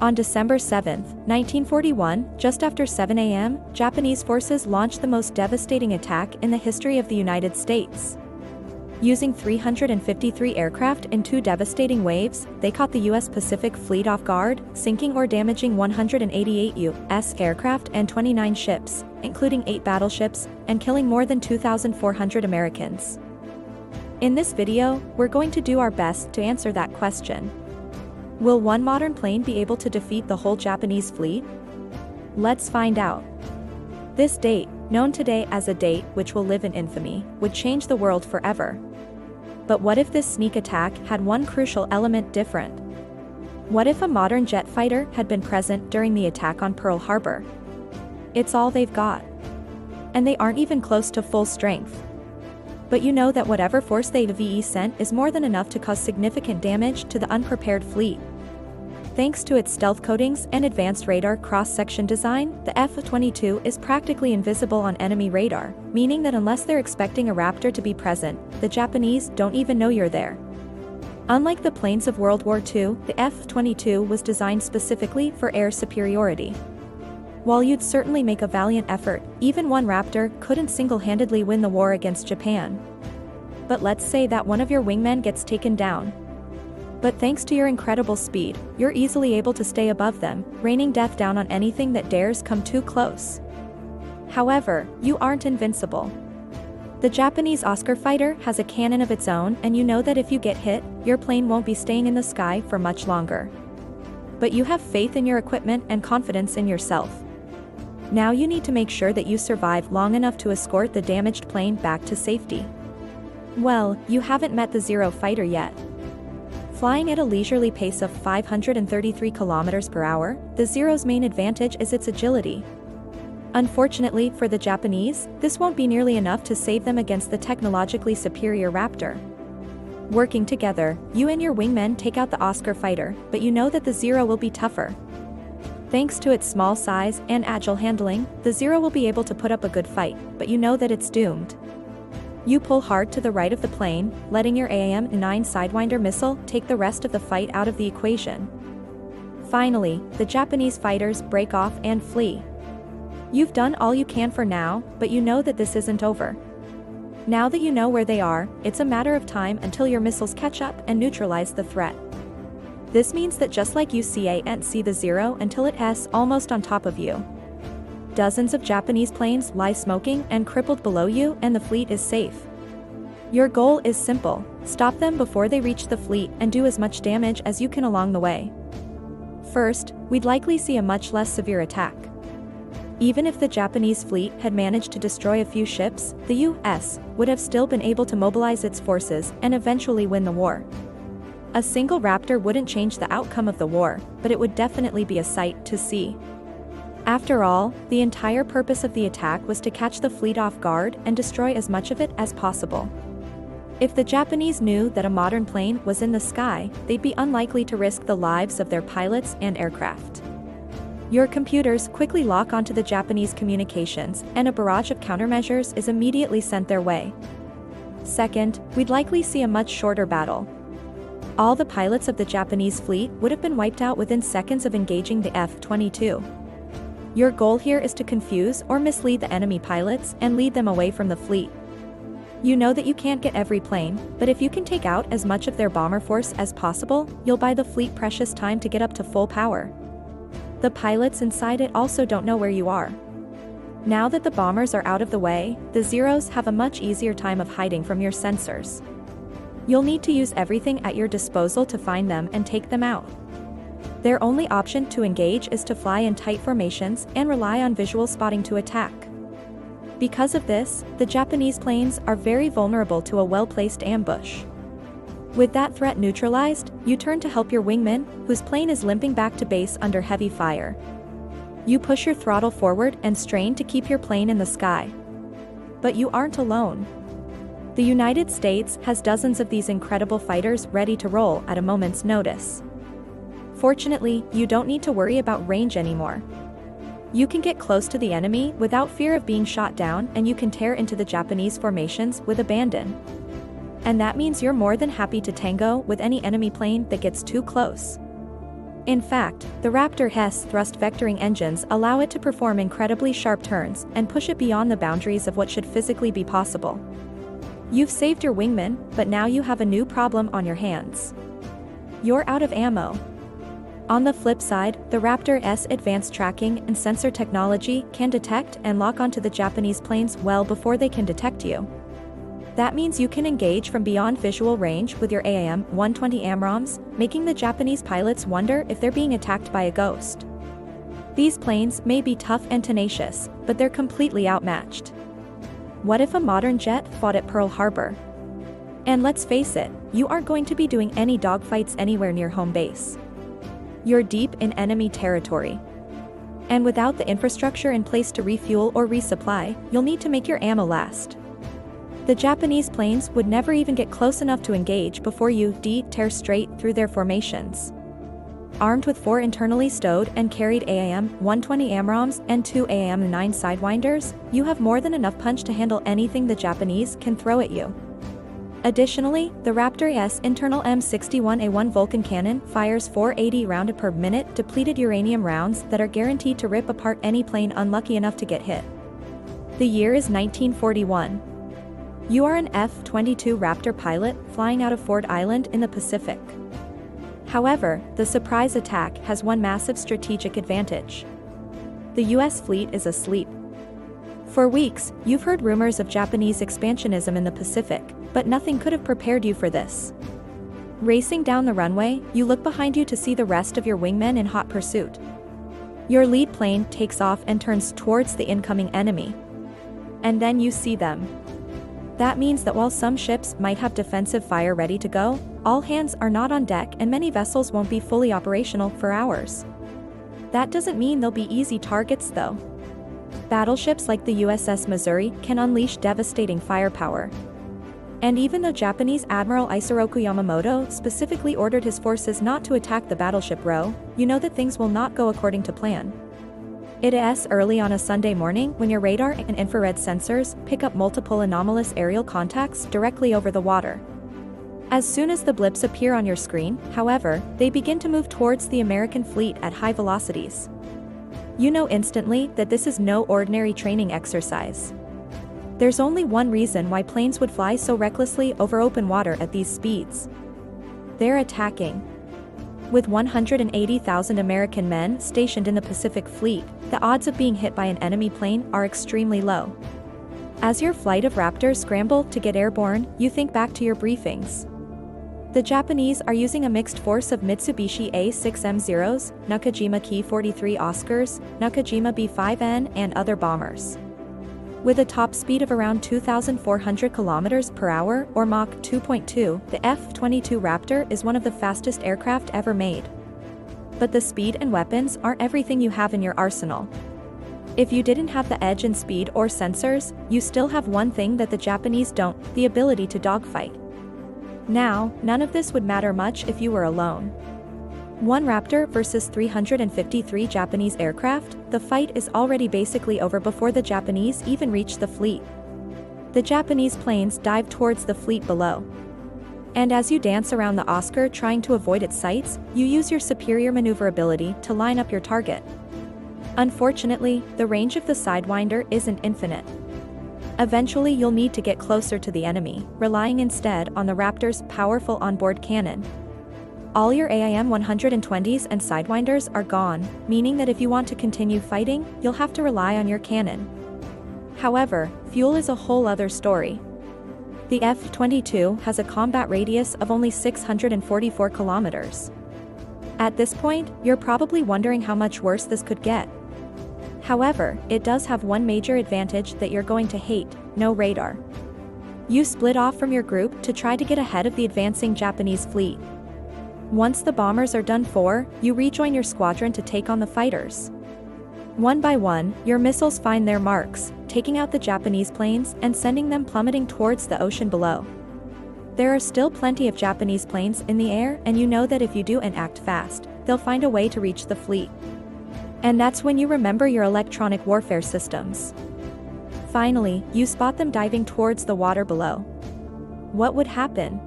On December 7, 1941, just after 7 a.m., Japanese forces launched the most devastating attack in the history of the United States. Using 353 aircraft in 2 devastating waves, they caught the U.S. Pacific Fleet off guard, sinking or damaging 188 U.S. aircraft and 29 ships, including 8 battleships, and killing more than 2,400 Americans. In this video, we're going to do our best to answer that question. Will one modern plane be able to defeat the whole Japanese fleet? Let's find out. This date, known today as a date which will live in infamy, would change the world forever. But what if this sneak attack had one crucial element different? What if a modern jet fighter had been present during the attack on Pearl Harbor? It's all they've got. And they aren't even close to full strength. But you know that whatever force they sent is more than enough to cause significant damage to the unprepared fleet. Thanks to its stealth coatings and advanced radar cross-section design, the F-22 is practically invisible on enemy radar, meaning that unless they're expecting a Raptor to be present, the Japanese don't even know you're there. Unlike the planes of World War II, the F-22 was designed specifically for air superiority. While you'd certainly make a valiant effort, even one Raptor couldn't single-handedly win the war against Japan. But let's say that one of your wingmen gets taken down. But thanks to your incredible speed, you're easily able to stay above them, raining death down on anything that dares come too close. However, you aren't invincible. The Japanese Oscar fighter has a cannon of its own, and you know that if you get hit, your plane won't be staying in the sky for much longer. But you have faith in your equipment and confidence in yourself. Now you need to make sure that you survive long enough to escort the damaged plane back to safety. Well, you haven't met the Zero fighter yet. Flying at a leisurely pace of 533 km per hour, the Zero's main advantage is its agility. Unfortunately for the Japanese, this won't be nearly enough to save them against the technologically superior Raptor. Working together, you and your wingmen take out the Oscar fighter, but you know that the Zero will be tougher. Thanks to its small size and agile handling, the Zero will be able to put up a good fight, but you know that it's doomed. You pull hard to the right of the plane, letting your AIM-9 Sidewinder missile take the rest of the fight out of the equation. Finally, the Japanese fighters break off and flee. You've done all you can for now, but you know that this isn't over. Now that you know where they are, it's a matter of time until your missiles catch up and neutralize the threat. This means that just like you can't see the Zero until it's almost on top of you. Dozens of Japanese planes lie smoking and crippled below you, and the fleet is safe. Your goal is simple: stop them before they reach the fleet and do as much damage as you can along the way. First, we'd likely see a much less severe attack. Even if the Japanese fleet had managed to destroy a few ships, the U.S. would have still been able to mobilize its forces and eventually win the war. A single Raptor wouldn't change the outcome of the war, but it would definitely be a sight to see. After all, the entire purpose of the attack was to catch the fleet off guard and destroy as much of it as possible. If the Japanese knew that a modern plane was in the sky, they'd be unlikely to risk the lives of their pilots and aircraft. Your computers quickly lock onto the Japanese communications, and a barrage of countermeasures is immediately sent their way. Second, we'd likely see a much shorter battle. All the pilots of the Japanese fleet would have been wiped out within seconds of engaging the F-22. Your goal here is to confuse or mislead the enemy pilots and lead them away from the fleet. You know that you can't get every plane, but if you can take out as much of their bomber force as possible, you'll buy the fleet precious time to get up to full power. The pilots inside it also don't know where you are. Now that the bombers are out of the way, the Zeros have a much easier time of hiding from your sensors. You'll need to use everything at your disposal to find them and take them out. Their only option to engage is to fly in tight formations and rely on visual spotting to attack. Because of this, the Japanese planes are very vulnerable to a well-placed ambush. With that threat neutralized, you turn to help your wingman, whose plane is limping back to base under heavy fire. You push your throttle forward and strain to keep your plane in the sky. But you aren't alone. The United States has dozens of these incredible fighters ready to roll at a moment's notice. Fortunately, you don't need to worry about range anymore. You can get close to the enemy without fear of being shot down, and you can tear into the Japanese formations with abandon. And that means you're more than happy to tango with any enemy plane that gets too close. In fact, the Raptor's thrust vectoring engines allow it to perform incredibly sharp turns and push it beyond the boundaries of what should physically be possible. You've saved your wingman, but now you have a new problem on your hands. You're out of ammo. On the flip side, the Raptor's advanced tracking and sensor technology can detect and lock onto the Japanese planes well before they can detect you. That means you can engage from beyond visual range with your AIM-120 AMRAAMs, making the Japanese pilots wonder if they're being attacked by a ghost. These planes may be tough and tenacious, but they're completely outmatched. What if a modern jet fought at Pearl Harbor? And let's face it, you aren't going to be doing any dogfights anywhere near home base. You're deep in enemy territory. And without the infrastructure in place to refuel or resupply, you'll need to make your ammo last. The Japanese planes would never even get close enough to engage before you tear straight through their formations. Armed with 4 internally stowed and carried AIM-120 AMRAAMs and 2 AIM-9 Sidewinders, you have more than enough punch to handle anything the Japanese can throw at you. Additionally, the Raptor's internal M61A1 Vulcan cannon fires 480 round per minute depleted uranium rounds that are guaranteed to rip apart any plane unlucky enough to get hit. The year is 1941. You are an F-22 Raptor pilot flying out of Ford Island in the Pacific. However, the surprise attack has one massive strategic advantage. The US fleet is asleep. For weeks, you've heard rumors of Japanese expansionism in the Pacific, but nothing could have prepared you for this. Racing down the runway, you look behind you to see the rest of your wingmen in hot pursuit. Your lead plane takes off and turns towards the incoming enemy. And then you see them. That means that while some ships might have defensive fire ready to go, all hands are not on deck and many vessels won't be fully operational for hours. That doesn't mean they'll be easy targets though. Battleships like the USS Missouri can unleash devastating firepower. And even though Japanese Admiral Isoroku Yamamoto specifically ordered his forces not to attack the battleship row, you know that things will not go according to plan. It is early on a Sunday morning when your radar and infrared sensors pick up multiple anomalous aerial contacts directly over the water. As soon as the blips appear on your screen, however, they begin to move towards the American fleet at high velocities. You know instantly that this is no ordinary training exercise. There's only one reason why planes would fly so recklessly over open water at these speeds. They're attacking. With 180,000 American men stationed in the Pacific Fleet, the odds of being hit by an enemy plane are extremely low. As your flight of Raptors scramble to get airborne, you think back to your briefings. The Japanese are using a mixed force of Mitsubishi A6M0s, Nakajima Ki-43 Oscars, Nakajima B-5N and other bombers. With a top speed of around 2,400 km per hour or Mach 2.2, the F-22 Raptor is one of the fastest aircraft ever made. But the speed and weapons aren't everything you have in your arsenal. If you didn't have the edge in speed or sensors, you still have one thing that the Japanese don't, the ability to dogfight. Now, none of this would matter much if you were alone. One Raptor versus 353 Japanese aircraft, the fight is already basically over before the Japanese even reach the fleet. The Japanese planes dive towards the fleet below. And as you dance around the Oscar trying to avoid its sights, you use your superior maneuverability to line up your target. Unfortunately, the range of the Sidewinder isn't infinite. Eventually you'll need to get closer to the enemy, relying instead on the Raptor's powerful onboard cannon. All your AIM-120s and Sidewinders are gone, meaning that if you want to continue fighting, you'll have to rely on your cannon. However, fuel is a whole other story. The F-22 has a combat radius of only 644 kilometers. At this point, you're probably wondering how much worse this could get. However, it does have one major advantage that you're going to hate: no radar. You split off from your group to try to get ahead of the advancing Japanese fleet. Once the bombers are done for, you rejoin your squadron to take on the fighters. One by one, your missiles find their marks, taking out the Japanese planes and sending them plummeting towards the ocean below. There are still plenty of Japanese planes in the air, and you know that if you do and act fast, they'll find a way to reach the fleet. And that's when you remember your electronic warfare systems. Finally, you spot them diving towards the water below. What would happen?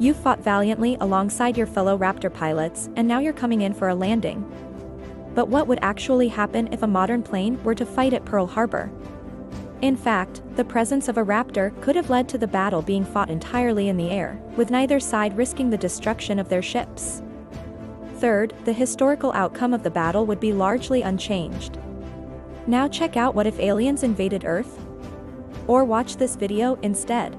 You fought valiantly alongside your fellow Raptor pilots, and now you're coming in for a landing. But what would actually happen if a modern plane were to fight at Pearl Harbor? In fact, the presence of a Raptor could have led to the battle being fought entirely in the air, with neither side risking the destruction of their ships. Third, the historical outcome of the battle would be largely unchanged. Now check out what if aliens invaded Earth? Or watch this video instead.